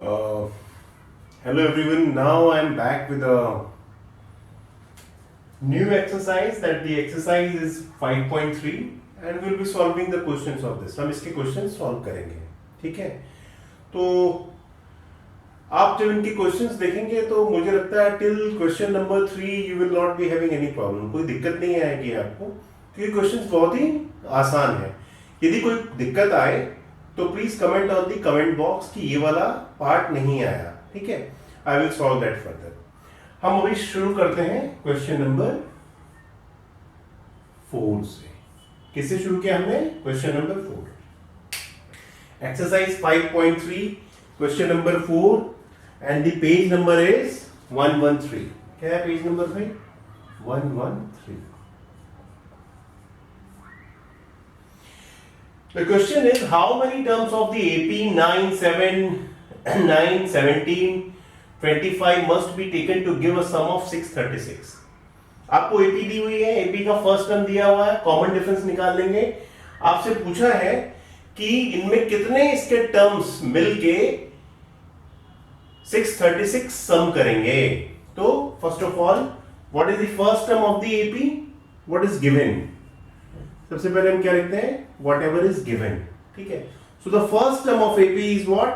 Uh, Hello everyone. Now I am back with a new exercise. That the exercise is 5.3 and we'll be solving the questions of this. हम इसके questions solve करेंगे, ठीक है? तो आप जब इनके questions देखेंगे तो मुझे लगता है till question number 3 you will not be having any problem. कोई दिक्कत नहीं आएगी आपको, क्योंकि questions बहुत ही आसान है. यदि कोई दिक्कत आए तो please comment on the comment box कि ये वाला पार्ट नहीं आया, ठीक है? I will solve that further. हम अभी शुरू करते हैं क्वेश्चन नंबर 4 से. किससे शुरू किया हमने? Question number 4, exercise 5.3, question number 4 and the page number is 113. क्या है पेज नंबर भाई? 113. The question is how many terms of the AP 9, 7, 9, 17, 25 must be taken to give a sum of 636. आपको AP दी हुई है, AP का first term दिया हुआ है, कॉमन डिफरेंस निकाल लेंगे. आपसे पूछा है कि इनमें कितने इसके टर्म्स मिलके 636 सम करेंगे. तो first of all what is the first term of the AP? What is given? सबसे पहले हम क्या लिखते हैं? whatever is given, ठीक है? so the first term of AP is what?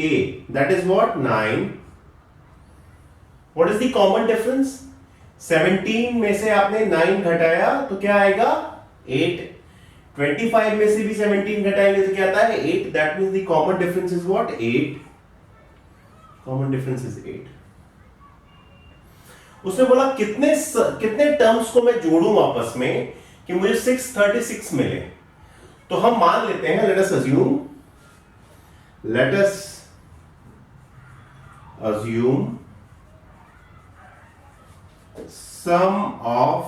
A, that is what? 9. what is the common difference? 17 में से आपने 9 घटाया तो क्या आएगा? 8. 25 में से भी 17 घटाएंगे तो क्या आता है? 8. that means the common difference is what? 8. common difference is 8. उसने बोला कितने टर्म्स को मैं जोड़ूं आपस में कि मुझे 636 मिले. तो हम मान लेते हैं, let us assume sum of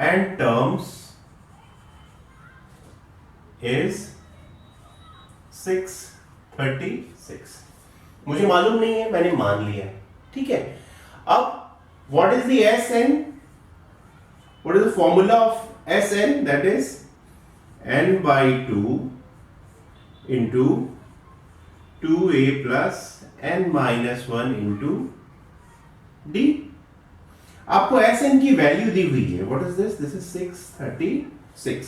n terms is 636. मुझे मालूम नहीं है, मैंने मान लिया, ठीक है? अब what is the Sn? What is the formula of Sn? That is n by 2 into 2a plus n minus 1 into d. आपको Sn की वैल्यू दी हुई है. What is this? This is 636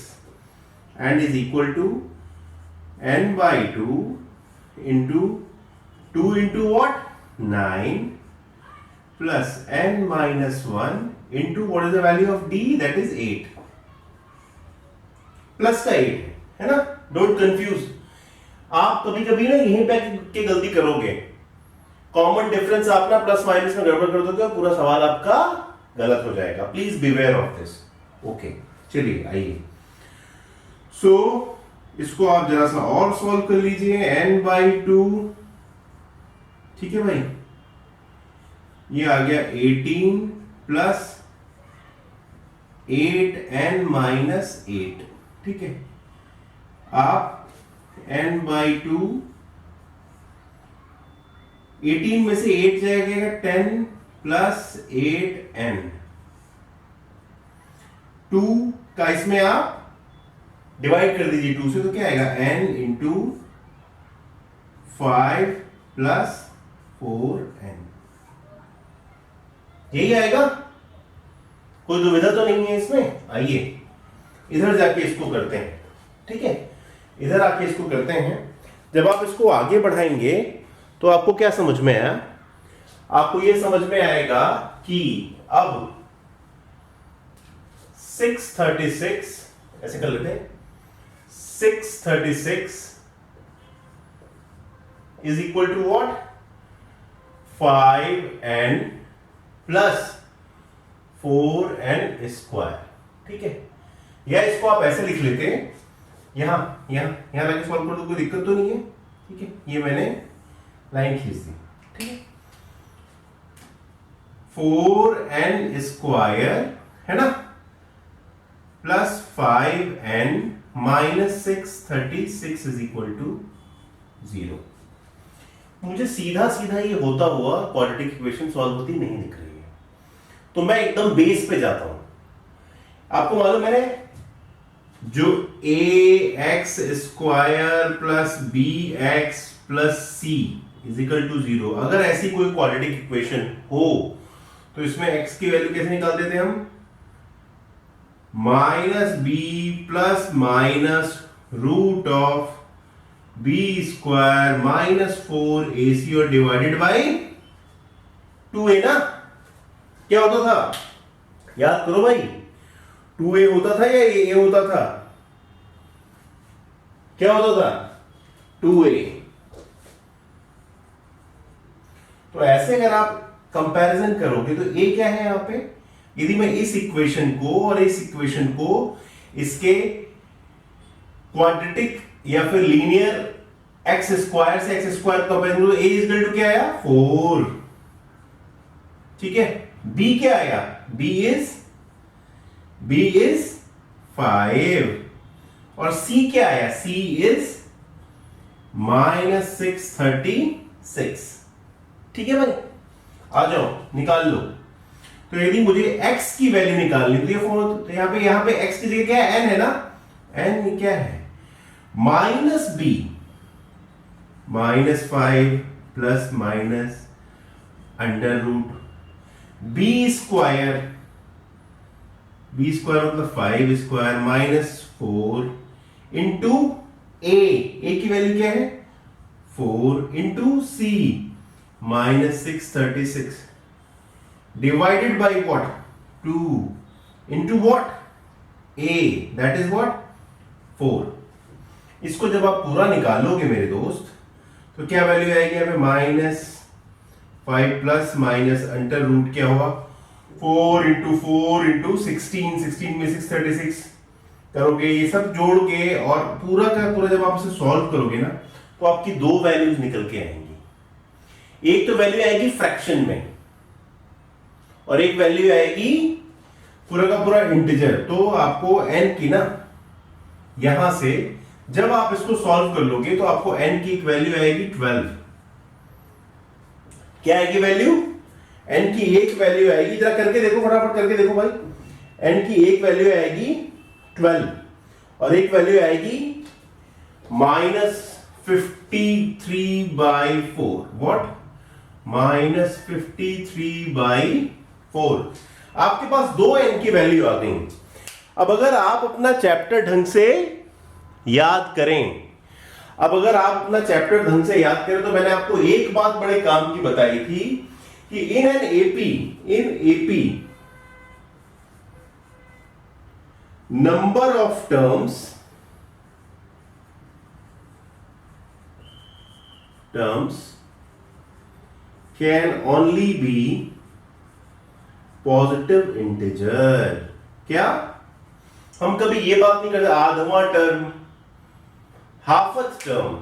and is equal to n by 2 into 2 into what? 9 plus n minus 1 into what is the value of d? That is 8. Plus का 8 है ना? Don't confuse. आप कभी कभी ना यहीं पे के गलती करोगे. कॉमन डिफरेंस आप ना प्लस माइनस में गड़बड़ कर दोगे, पूरा सवाल आपका गलत हो जाएगा. Please beware of this. Okay, चलिए आइए. सो इसको आप जरा सा और सॉल्व कर लीजिए. n by 2, ठीक है भाई? ये आ गया 18 प्लस 8n माइनस 8, ठीक है? आप n by 2, 18 में से 8 जाएगा 10 प्लस 8n. 2 का इसमें आप डिवाइड कर दीजिए 2 से, तो क्या आएगा? n into 5 plus 4n. यही आएगा. कोई दुविधा तो नहीं है इसमें? आइए इधर जाके इसको करते हैं, ठीक है? इधर आके इसको करते हैं. जब आप इसको आगे बढ़ाएंगे तो आपको क्या समझ में आया? आपको ये समझ में आएगा कि अब 636 ऐसे कर लेते हैं. 636 is equal to what? 5n plus 4n square, ठीक है? या इसको आप ऐसे लिख लेते हैं, यहां लाके सॉल्व कर दो, कोई दिक्कत तो नहीं है, ठीक है? ये मैंने लाइन खींच दी, ठीक है? 4n स्क्वायर है ना, plus 5n minus 636 is equal to 0. मुझे सीधा सीधा ये होता हुआ क्वाड्रेटिक इक्वेशन सॉल्व होती नहीं दिख रही है, तो मैं एकदम बेस पे जाता हूं. आपको मालूम है जो ax square plus bx plus c is equal to 0, अगर ऐसी कोई क्वाड्रेटिक इक्वेशन हो तो इसमें x की वैल्यू कैसे निकाल देते हैं हम? Minus b plus minus root of b square minus 4ac और डिवाइडेड बाई 2a ना। क्या होता था? याद करो भाई, 2a होता था या a होता था? क्या होता था? 2a। तो ऐसे अगर आप कंपैरिजन करोगे तो a क्या है यहां पे? यदि मैं इस इक्वेशन को और इस इक्वेशन को इसके क्वाड्रेटिक या फिर लीनियर एक्स स्क्वायर से एक्स स्क्वायर कंपेयर करो, a इज इक्वल टू क्या आया? 4। ठीक है। b क्या आया? b इज 5 और c क्या आया? c is -636। ठीक है भाई, आ जाओ निकाल लो। तो यदि मुझे x की वैल्यू निकालनी तो ये यहां पे x की जगह क्या है? n है ना। n क्या है? Minus b -5 plus minus under root b square मतलब 5 स्क्वायर माइनस 4 इंटू a की वैल्यू क्या है? 4 into c -636 divided by what? 2 into what? a, that is what? 4। इसको जब आप पूरा निकालोगे मेरे दोस्त तो क्या वैल्यू आएगी यहाँ पे? -5 प्लस माइनस अंडर रूट क्या होगा? 4 इंटू 16 में 636 करोगे, ये सब जोड़ के और पूरा का पूरा जब आप इसे सॉल्व करोगे ना तो आपकी दो वैल्यूज निकल के आएंगी। एक तो वैल्यू आएगी फ्रैक्शन में और एक वैल्यू आएगी पूरा का पूरा इंटीजर। तो आपको n की ना यहां से जब आप इसको सॉल्व कर लोगे तो आपको n की एक वैल्यू आएगी 12। क्या आएगी वैल्यू? n की एक वैल्यू आएगी, जरा करके देखो, फटाफट करके देखो भाई। n की एक वैल्यू आएगी 12 और एक वैल्यू आएगी -53/4। व्हाट? -53/4। आपके पास दो n की वैल्यू आ गई। अब अगर आप अपना चैप्टर ढंग से याद करें तो मैंने आपको एक बात बड़े काम की बताई थी कि in AP number of terms can only be positive integer. क्या? हम कभी ये बात नहीं करते आधवां term, halfth term,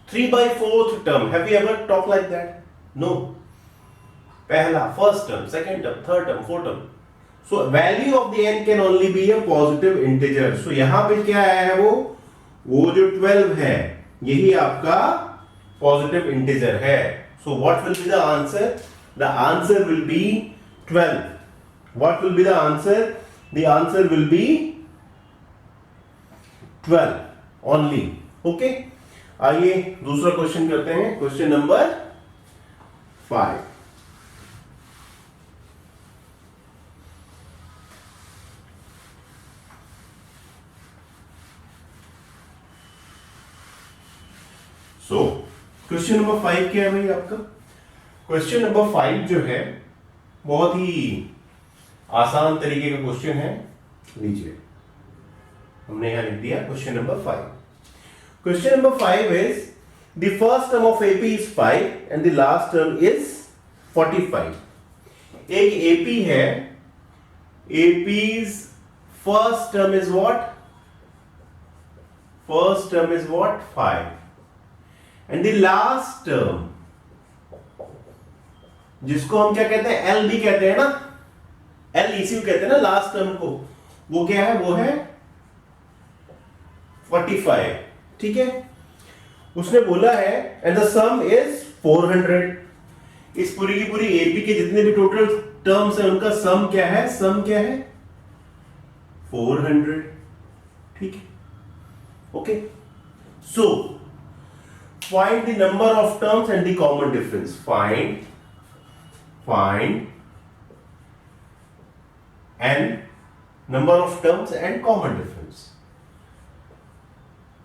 3/4 term. Have you ever talked like that? No. पहला, first term, second term, third term, fourth term. So value of the n can only be a positive integer. So यहां पे क्या आया है? वो जो 12 है यही आपका positive integer है। So what will be the answer? The answer will be 12. What will be the answer? The answer will be 12 only. Okay? आइए दूसरा क्वेश्चन करते हैं, question number 5। So question number 5 क्या है भाई आपका? क्वेश्चन नंबर 5 जो है बहुत ही आसान तरीके का क्वेश्चन है। लीजिए, हमने यहां लिख दिया question number 5। Question number 5 is the first term of AP is 5 and the last term is 45। एक एपी है, APs first term is what? First term is what? 5 and the last term, जिसको हम क्या कहते हैं? एल भी कहते हैं ना, एलईसी कहते हैं ना लास्ट टर्म को, वो क्या है? वो है 45। ठीक है, उसने बोला है एंड द सम इज 400। इस पूरी की पूरी एपी के जितने भी टोटल टर्म्स हैं उनका सम क्या है? सम क्या है? 400। ठीक है, okay. So find the number of terms and the common difference. Find and number of terms and common difference.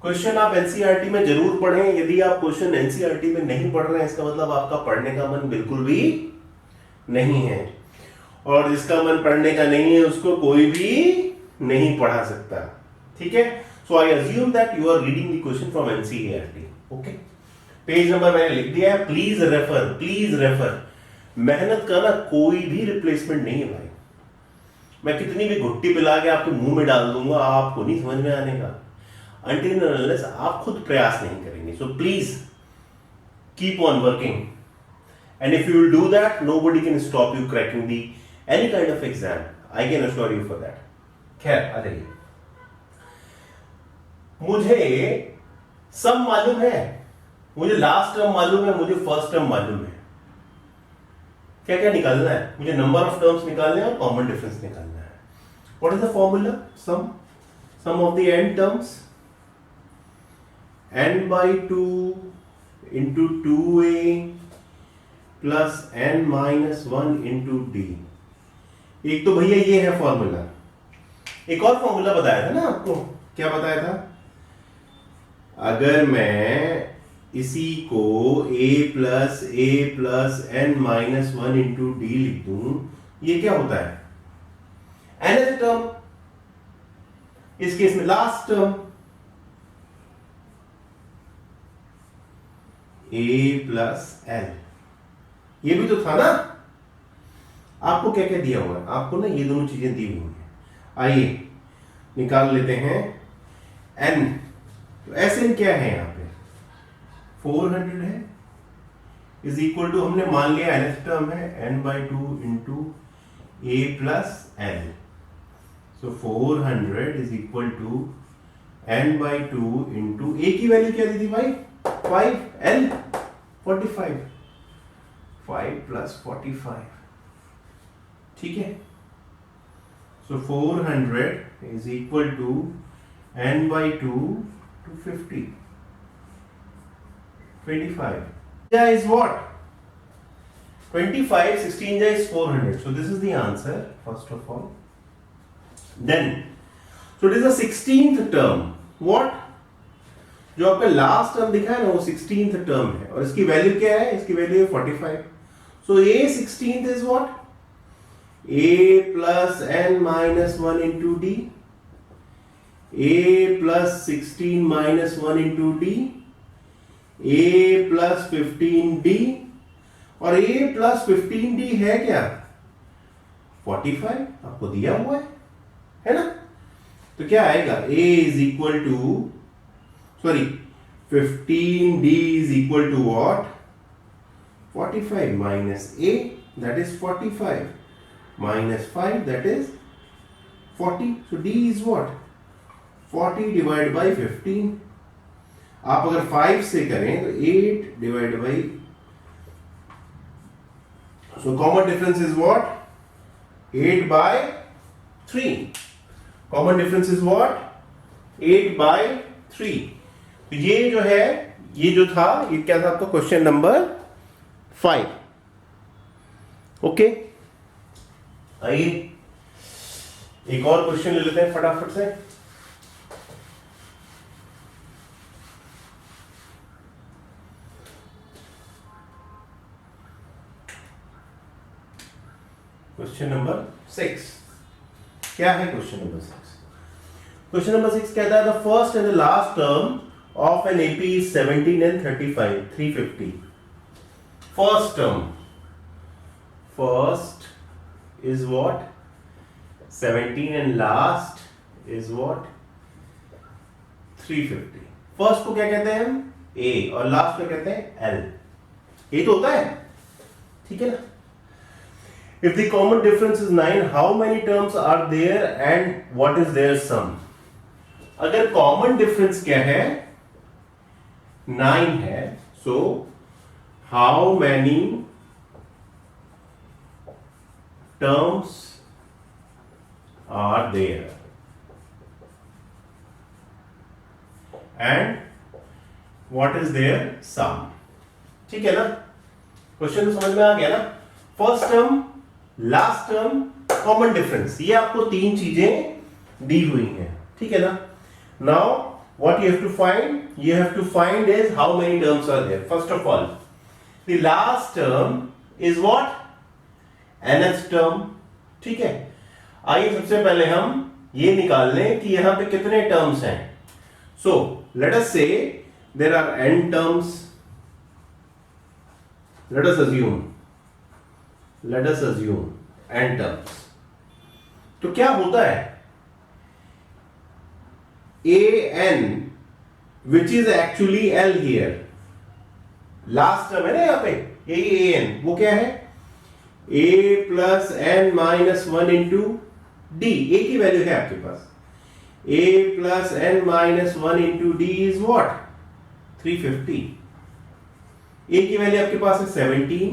Question आप एनसीईआरटी में जरूर पढ़ें। यदि आप क्वेश्चन एनसीईआरटी में नहीं पढ़ रहे हैं, इसका मतलब आपका पढ़ने का मन बिल्कुल भी नहीं है, और जिसका मन पढ़ने का नहीं है उसको कोई भी नहीं पढ़ा सकता, ठीक है। So I assume that you are reading the question from NCERT, okay. Page number मैंने लिख दिया है, प्लीज रेफर। मेहनत का ना कोई भी रिप्लेसमेंट नहीं है भाई। मैं कितनी भी घुट्टी पिला के आपके मुंह में डाल दूंगा, आपको नहीं समझ में आने का until unless आप खुद प्रयास नहीं करेंगे। So please keep on working, and if you will do that, nobody can stop you cracking the any kind of exam. I can assure you for that. खैर आ जाइए, मुझे सब मालूम है, मुझे लास्ट टर्म मालूम है, मुझे फर्स्ट टर्म मालूम है। क्या क्या निकालना है? मुझे नंबर ऑफ टर्म्स निकालने हैं और कॉमन डिफरेंस निकालना है। What is the formula? Sum of the n terms, n by 2 into 2a plus n minus 1 into d। एक तो भैया ये है फॉर्मूला। एक और फॉर्मूला बताया था ना आपको, क्या बताया था? अगर मैं इसी को a plus n minus 1 into d लिख दूं, ये क्या होता है? nth टर्म, इस केस में last term, a plus l। ये भी तो था ना। आपको क्या क्या दिया हुआ है? आपको ना ये दोनों चीजें दी हुई हैं। आइए निकाल लेते हैं n। तो Sn क्या है यहां पे? 400 है, इज इक्वल टू, हमने मान लिया nth टर्म है, n by 2 into a plus l। So 400 is equal to n by 2 into a की वैल्यू क्या दी थी भाई? 5, l 45, 5 plus 45, ठीक है। So 400 is equal to n by 2 to 50, 25 is what? 25, 16 is 400. So this is the answer first of all. Then, so it is a 16th term. What? जो आपका last term दिखा है ना, वो 16th टर्म है, और इसकी वैल्यू क्या है? इसकी वैल्यू है 45। सो a 16th is what? a plus n minus 1 into d, a plus 16 minus 1 into d, a plus 15d, और a plus 15d है क्या? 45 आपको दिया हुआ है ना। तो क्या आएगा? a is equal to, sorry, 15d is equal to what? 45 minus a, that is 45, minus 5, that is 40. So d is what? 40 divided by 15। आप अगर 5 से करें तो 8 divided by, so common difference is what? 8 by 3। common difference is what? 8 by 3। तो ये जो है, ये जो था, ये क्या था आपका? Question number 5, okay. आइए एक और क्वेश्चन ले लेते हैं फटाफट से। क्वेश्चन नंबर 6 क्या है? क्वेश्चन नंबर 6, क्वेश्चन नंबर 6 कहता है, the first and the last term of an AP is 17 and 35, 350। First term, first is what? 17 and last is what? 350। First को क्या कहते हैं हम? A, और लास्ट को कहते हैं L। ये तो होता है, ठीक है ना। If the common difference is 9, how many terms are there and what is their sum? अगर common difference क्या है? 9 है, so how many terms are there? And what is their sum. ठीक है ना, क्वेश्चन तो समझ में आ गया ना। First term, last term, common difference, ये आपको तीन चीजें दी हुई हैं। ठीक है ना। Now what you have to find? You have to find is how many terms are there. First of all, the last term is what? nth term. ठीक है, आइए सबसे पहले हम ये निकाल लें कि यहां पे कितने टर्म्स हैं। So let us say there are n terms. Let us assume n terms. तो क्या होता है, an which is actually L here, last term है ना यहां पे, an, वो क्या है, a plus n minus one into D, a की वैल्यू है आपके पास, a plus n minus one into D is what, 350। a की वैल्यू आपके पास है 17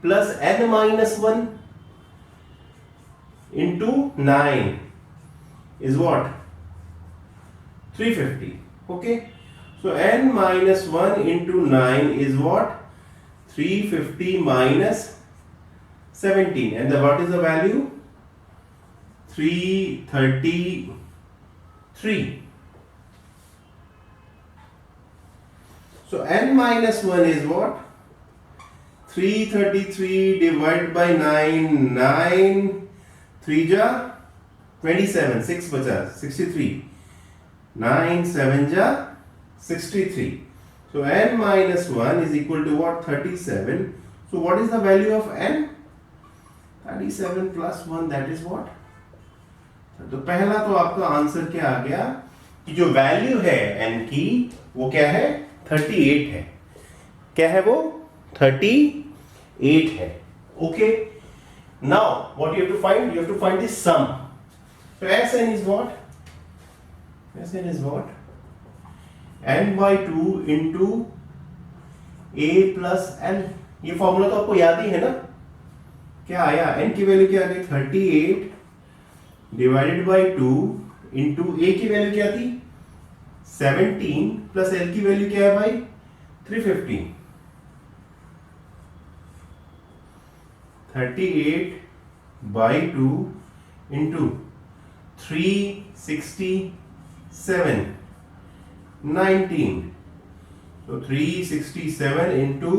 plus n minus one into 9 is what, 350. Okay, so n minus 1 into 9 is what, 350 minus 17, and what is the value, 333. So n minus 1 is what, 333 divided by 9, 9 3 ja 27, 6 बचा 63, 9 7 ja 63. So n minus 1 is equal to what, 37. So what is the value of n, 37 plus 1, that is what. तो पहला तो आपका answer क्या आ गया कि जो value है n की वो क्या है, 38 है। क्या है वो, 38 है। Okay, now what you have to find, you have to find the sum. So Sn is what, Sn is what, n by 2 into a plus l। ये फॉर्मूला तो आपको याद ही है ना, क्या आया, n की वैल्यू क्या आ गई, 38 डिवाइडेड बाई 2 इंटू a की वैल्यू क्या थी, 17 प्लस l की वैल्यू क्या है भाई, 350। 38 बाई 2 इंटू 367, 19, तो 367 इंटू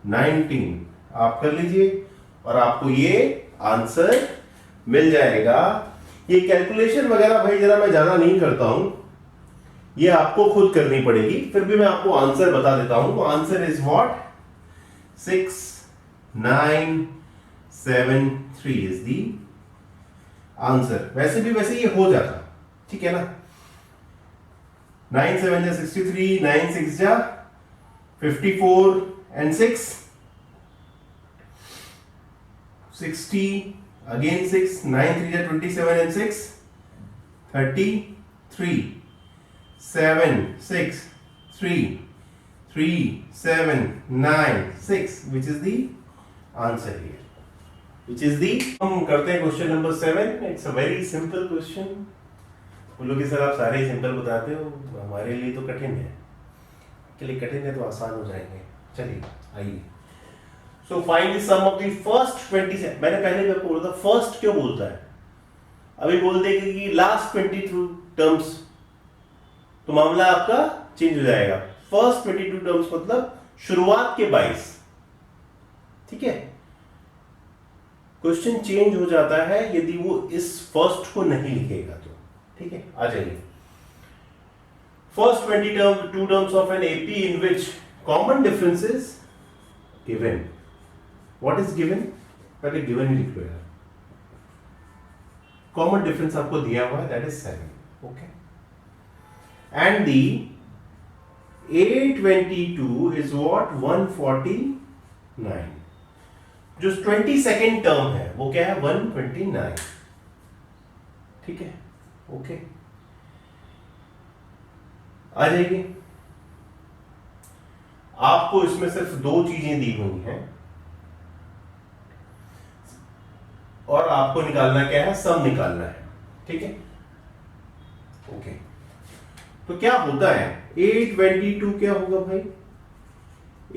19 आप कर लीजिए और आपको ये आंसर मिल जाएगा। ये कैलकुलेशन वगैरह भाई जरा मैं ज्यादा नहीं करता हूं, ये आपको खुद करनी पड़ेगी, फिर भी मैं आपको आंसर बता देता हूं। Answer is what, 6973 is the answer. वैसे ये हो जाता, ठीक है ना, 9 7 जा 63, 9 6 जा 54 and 6 60, again 6, 9 3 जा 27 and 6 33, 7 6 3 3 7 9 6, which is the answer here, which is the। हम करते हैं question number 7। It's a very simple question. बोलो कि सर आप सारे ही सिंपल बताते हो, हमारे लिए तो कठिन है, के लिए कठिन है तो आसान हो जाएंगे। चलिए आइए। So find the sum of the first 27। मैंने पहले भी आपको बोला था फर्स्ट क्यों बोलता है, अभी बोल देगा कि लास्ट 22 टर्म्स, तो मामला आपका चेंज हो जाएगा। फर्स्ट 22 टर्म्स मतलब शुरुआत के 22, ठीक है। क्वेश्चन चेंज हो जाता है यदि वो इस फर्स्ट को नहीं लिखेगा तो, ठीक है। आ जाइए। First 22 terms of an AP in which common difference is given. What is given, पहले गिवन ही लिख लो यार। कॉमन डिफरेंस आपको दिया हुआ है, that is 7, okay. And the A22 is what, 149। जो 22nd टर्म है वो क्या है, 129, ठीक है, ओके। आ जाइए। आपको इसमें सिर्फ दो चीजें दी हुई हैं और आपको निकालना क्या है, सम निकालना है, ठीक है, ओके। तो क्या होता है A22 क्या होगा भाई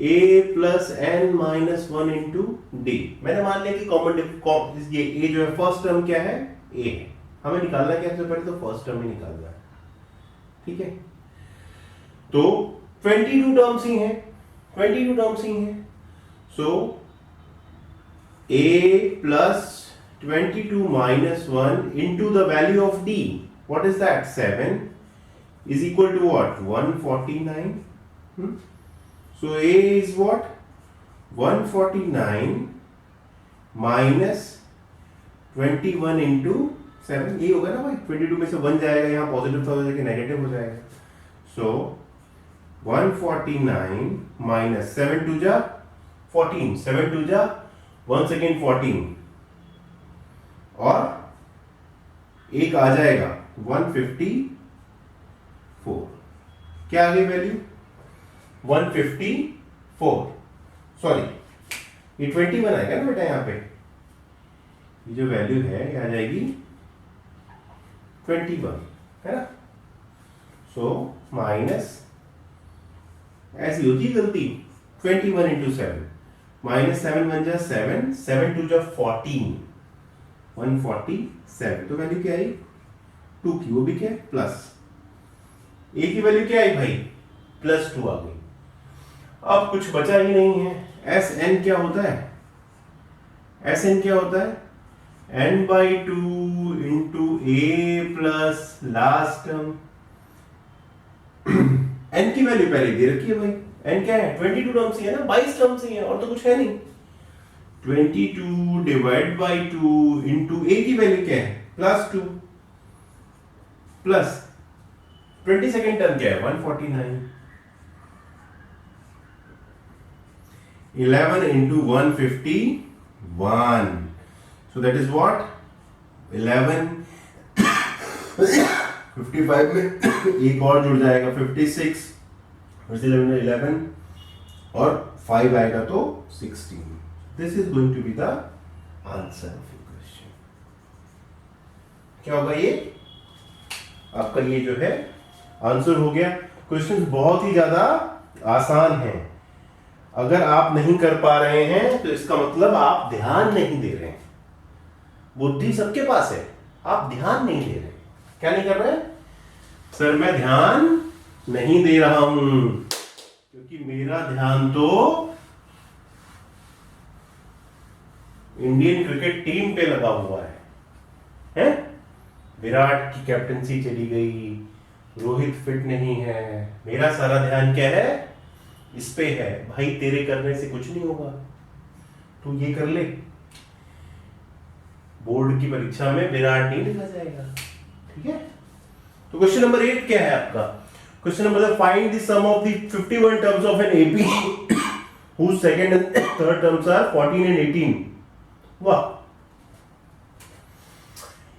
A plus n minus one into d. मैंने मान लिया कि कॉमन ये A जो है फर्स्ट टर्म क्या है A है, हमें निकालना क्या सबसे पहले तो फर्स्ट टर्म ही निकालना है, ठीक है। तो 22 टर्म्स ही हैं, 22 टर्म्स ही हैं। सो A plus 22 minus 1 into the value of D. What is that? 7 is equal to what? 149. So A is what? 149 minus 21 into 7. ये होगा ना भाई, 22 में से 1 जाएगा, यहाँ पॉजिटिव था तो नेगेटिव हो जाएगा। So 149 minus 7 to जा 14, 7 to जा once again 14, और एक आ जाएगा 154। क्या आ गई वैल्यू 154, सॉरी ये 21 आएगा ना बेटा, यहाँ पे ये जो वैल्यू है ये आ जाएगी 21, है ना। सो माइनस, ऐसी होती है गलती, 21 इंटू 7 माइनस 7 बन जा 7, 7 टू जा 14, 147। तो वैल्यू क्या आई 2 की, वो भी क्या प्लस, ए की वैल्यू क्या आई भाई +2 आ गई। अब कुछ बचा ही नहीं है। एस एन क्या होता है, एस एन क्या होता है n/2 इंटू ए प्लस लास्ट टर्म। n की वैल्यू पहले दे रखी है भाई, n क्या है 22 टर्म्स ही है ना, 22 टर्म्स ही है, और तो कुछ है नहीं। 22 डिवाइड बाई 2 इंटू ए की वैल्यू क्या है +2 प्लस 22nd टर्म क्या है 149, 11 into 151, so that is what 11 55 में एक और जुड़ जाएगा 56, 11 और 5 आएगा तो 16। This is going to be the answer of your question. क्या होगा ये आपका, ये जो है आंसर हो गया। क्वेश्चन बहुत ही ज्यादा आसान है, अगर आप नहीं कर पा रहे हैं तो इसका मतलब आप ध्यान नहीं दे रहे हैं। बुद्धि सबके पास है, आप ध्यान नहीं दे रहे। क्या नहीं कर रहे हैं सर, मैं ध्यान नहीं दे रहा हूं क्योंकि मेरा ध्यान तो इंडियन क्रिकेट टीम पे लगा हुआ है? विराट की कैप्टनसी चली गई, रोहित फिट नहीं है, मेरा सारा ध्यान क्या है इस पे है। भाई तेरे करने से कुछ नहीं होगा, तू ये कर ले, बोर्ड की परीक्षा में विराट नहीं लिखा जाएगा, ठीक है। तो क्वेश्चन नंबर 8 क्या है आपका, question number find the sum of the 51 terms of an AP whose second and third terms are 14 and 18। वाह,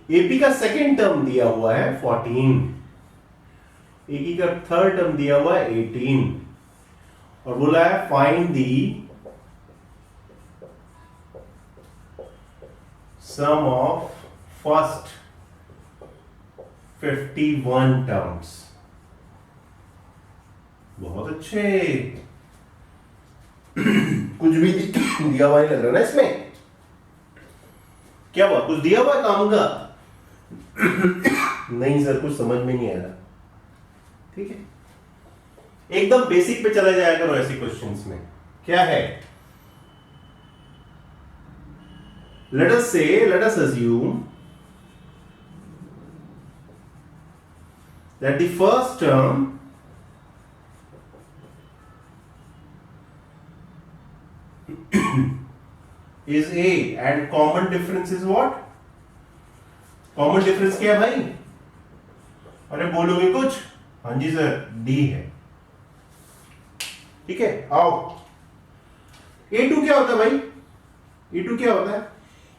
एपी का सेकेंड टर्म दिया हुआ है 14, एपी का थर्ड टर्म दिया हुआ है 18, और बोला है find the sum of first 51 terms. बहुत अच्छे, कुछ भी दिया हुआ नहीं लग रहा ना इसमें, क्या हुआ कुछ दिया हुआ काम का? नहीं सर, कुछ समझ में नहीं आ रहा, ठीक है। एकदम बेसिक पे चला जाया करो ऐसे क्वेश्चंस में। क्या है, let us assume that the first term is A and common difference is what? Common difference क्या है भाई? अरे बोलोगे कुछ? हाँ जी सर, D है, ठीक है। आओ, A2 क्या होता है भाई? A2 क्या होता है?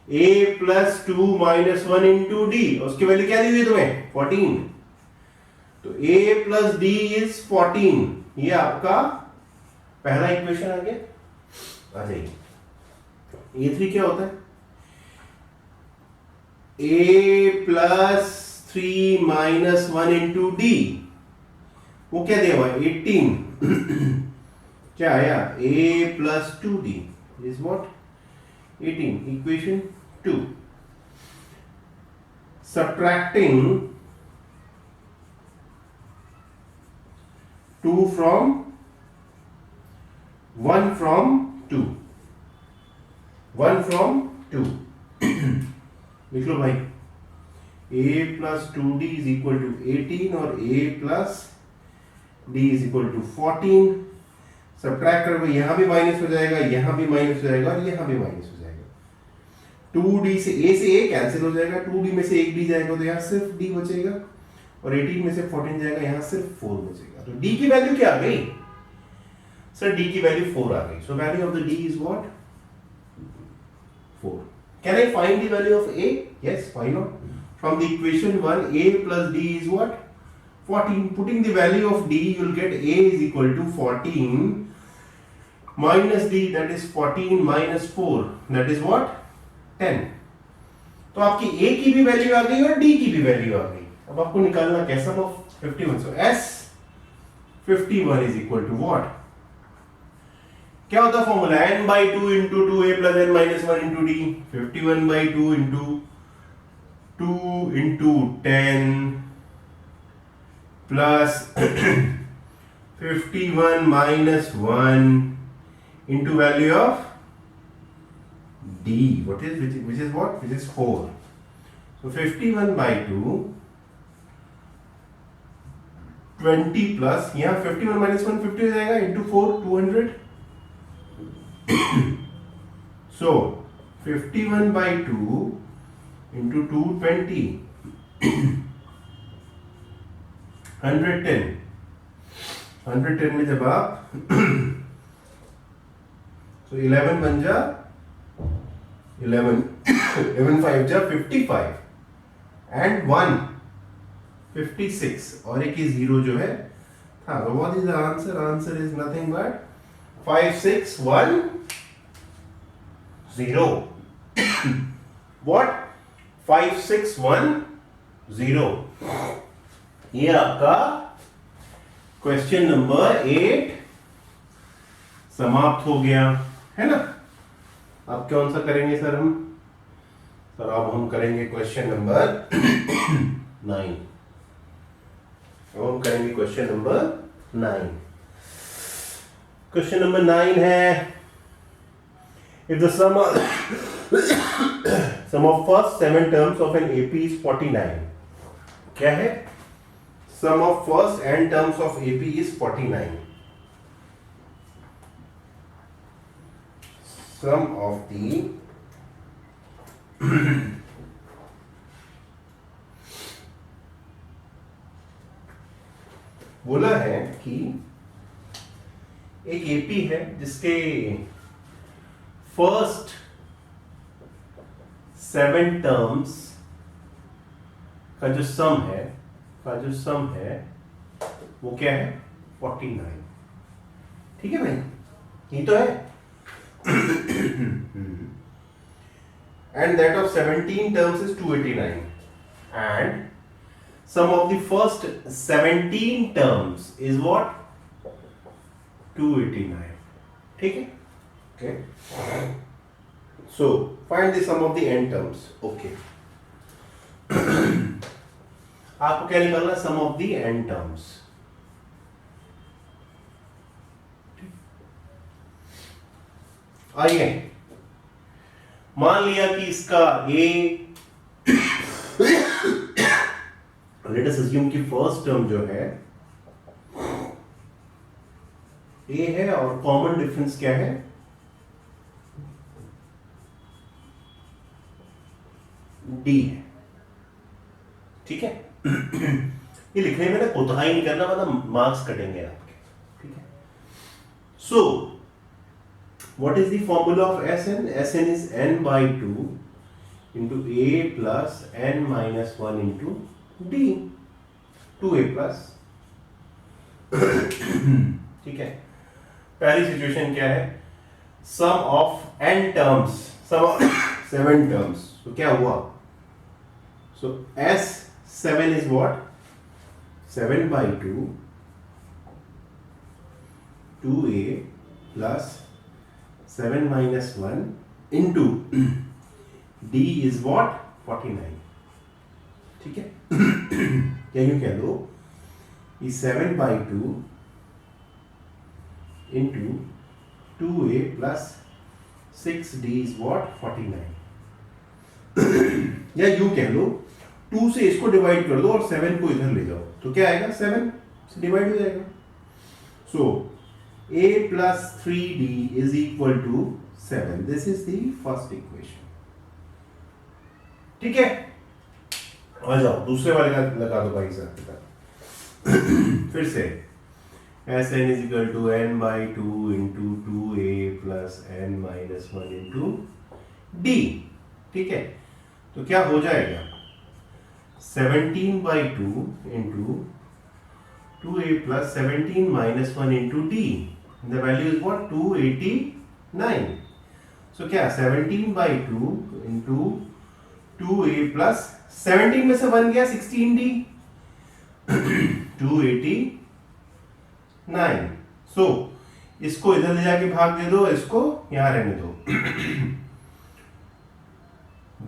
A plus 2 minus 1 into D, उसकी वैल्यू क्या दी हुई तुम्हें 14, तो A प्लस डी इज 14। ये आपका पहला इक्वेशन आ गया। आ जाइए, A3 क्या होता है? A plus 3 minus 1 into D, वो क्या दिया हुआ है 18 क्या आया a plus 2d is what 18 equation 2 subtracting 2 from 1 from 2 1 from 2 लिख लो भाई a plus 2d is equal to 18 और a plus d is equal to 14 subtract करोगे यहां भी माइनस हो जाएगा यहां भी माइनस हो जाएगा और यहां भी माइनस हो जाएगा 2d से a कैंसिल हो जाएगा 2d में से एक d जाएगा तो यहां सिर्फ d बचेगा और 18 में से 14 जाएगा यहां सिर्फ 4 बचेगा तो d की वैल्यू क्या आ गई सर d की वैल्यू 4 आ गई so value of the d is what 4 can I find the value of a yes why not from the equation 1 a plus d is what 14 putting the value of d you will get a is equal to 14 minus d that is 14 minus 4 that is what 10 तो आपकी a की भी value आ गई और d की भी value आ गई अब आपको निकालना क्या sum of 51 so s 51 is equal to what क्या होता है formula n by 2 into 2a plus n minus 1 into d 51 by 2 into 2 into 10 plus 51 minus 1 into value of d what is which is what which is 4 so 51 by 2 20 plus यहाँ 51 minus 1 50 हो जाएगा into 4 200 so 51 by 2 into 220 110 में जब आप so 11 बन जा 11 5 जा 55 and 1 56 और एक ही 0 जो है हाँ so what is the answer is nothing but 5 6 1 0 what 5 6 1 0 ये आपका क्वेश्चन नंबर 8 समाप्त हो गया है ना अब कौन सा करेंगे सर हम सर अब हम करेंगे क्वेश्चन नंबर 9 अब हम करेंगे क्वेश्चन नंबर 9 क्वेश्चन नंबर 9 है if the sum of first 7 terms of an AP is 49 क्या है sum of first n terms of AP is 49 sum of the बोला है कि एक AP है जिसके फर्स्ट 7 टर्म्स का जो सम है वो क्या है 49 ठीक है भाई ये तो है and that of 17 terms is 289 and sum of the first 17 terms is what 289 ठीक है okay so find the sum of the n terms okay आपको क्या निकालना सम ऑफ दी n टर्म्स आइए मान लिया कि इसका a लेट अस अज्यूम कि फर्स्ट टर्म जो है a है और कॉमन डिफरेंस क्या है d है ठीक है ये लिखने में ना कोताही नहीं करना मतलब मार्क्स कटेंगे आपके ठीक है so what is the formula of Sn is n by 2 into a plus n minus 1 into d 2a plus ठीक है पहली सिचुएशन क्या है sum of n terms sum of 7 terms तो क्या हुआ सो S7 is what 7 by 2 2a plus 7 minus 1 into d is what? 49. ठीक है? क्या यूं कह दो ये 7/2 into 2a plus 6d is what? 49. या यूं कह लो 2 से इसको डिवाइड कर दो और 7 को इधर ले जाओ तो क्या आएगा? 7 से डिवाइड हो जाएगा. सो a plus 3d is equal to 7. This is the first equation. ठीक है, आ जाओ दूसरे वाले का लगा दो भाई साहब. फिर से Sn is equal to n/2 into 2a plus n minus 1 into d. ठीक है, तो क्या हो जाएगा? 17/2 into 2a plus 17 minus 1 into d. The value is what? 289. So क्या 17/2 into 2a plus 17 में से 1 गया 16d. 289. So इसको इधर ले जाके भाग दे दो, इसको यहां रहने दो.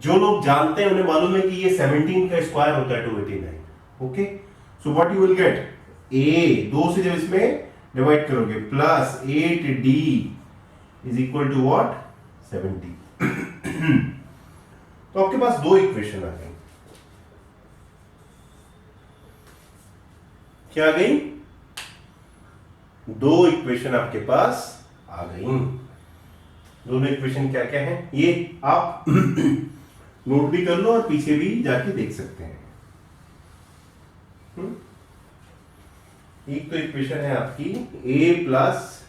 जो लोग जानते हैं उन्हें मालूम है कि ये 17 का स्क्वायर होता है 289. Okay, so what you will get? a 2 से जब इसमें डिवाइड करोगे plus 8d is equal to what? 70. तो आपके पास दो इक्वेशन आ गई. क्या आ गई? दो इक्वेशन आपके पास आ गई. दोनों इक्वेशन क्या क्या है ये आप नोट भी कर लो और पीछे भी जाके देख सकते हैं. एक तो इक्वेशन है आपकी a plus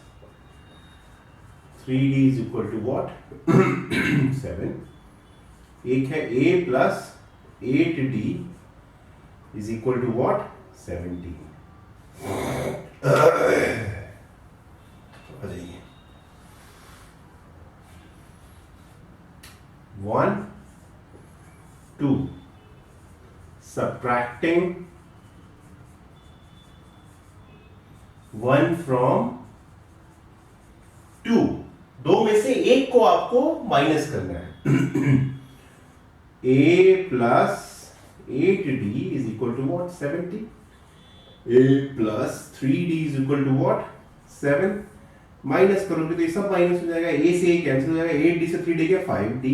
3d is equal to what? 7. एक है a plus 8d is equal to what? 17. आ जाइए. 1 2 subtracting 1 from 2. दो में से एक को आपको माइनस करना है. a plus 8d is equal to what? 70. a plus 3d is equal to what? 7. Minus करोगे तो ये सब माइनस हो जाएगा. a से a कैंसिल हो जाएगा. 8d से 3d क्या? 5d.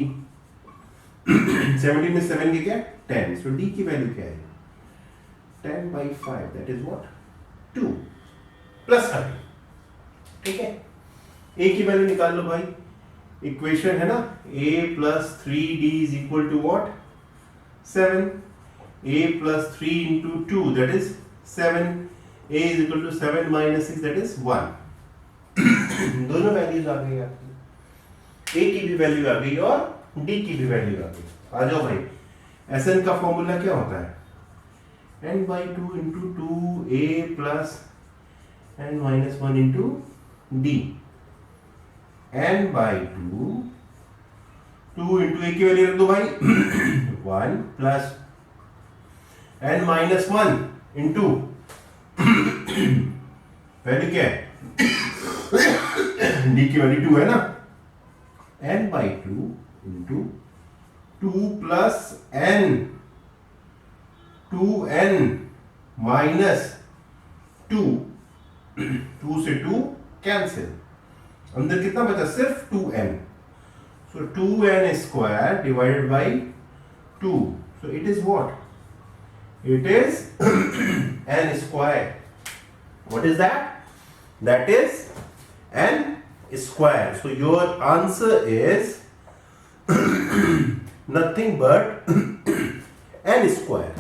17 में 7 के क्या? 10. सो d की वैल्यू क्या है? 10/5. That is what? 2 प्लस 30. ठीक है, a की वैल्यू निकाल लो भाई. इक्वेशन है ना a plus 3d is equal to what? 7. a plus 3 into 2 that is 7. a is equal to 7 minus 6 that is 1. दोनों वैल्यूज आ गई आपकी. a की भी वैल्यू आ गई और d की भी वैल्यू आ गई. आ जाओ भाई, Sn का फॉर्मूला क्या होता है? n/2 into 2a plus n minus 1 into d. n/2 2 into a की वैल्यू रख दो भाई 1 plus n minus 1 into value क्या है? d की वैल्यू 2 है ना. n/2 into 2 plus n 2n minus 2. 2 से 2 कैंसिल. अंदर कितना बचा? सिर्फ 2n. So 2n square divided by 2. So it is what? It is n square. What is that? That is n square. So your answer is nothing but n square.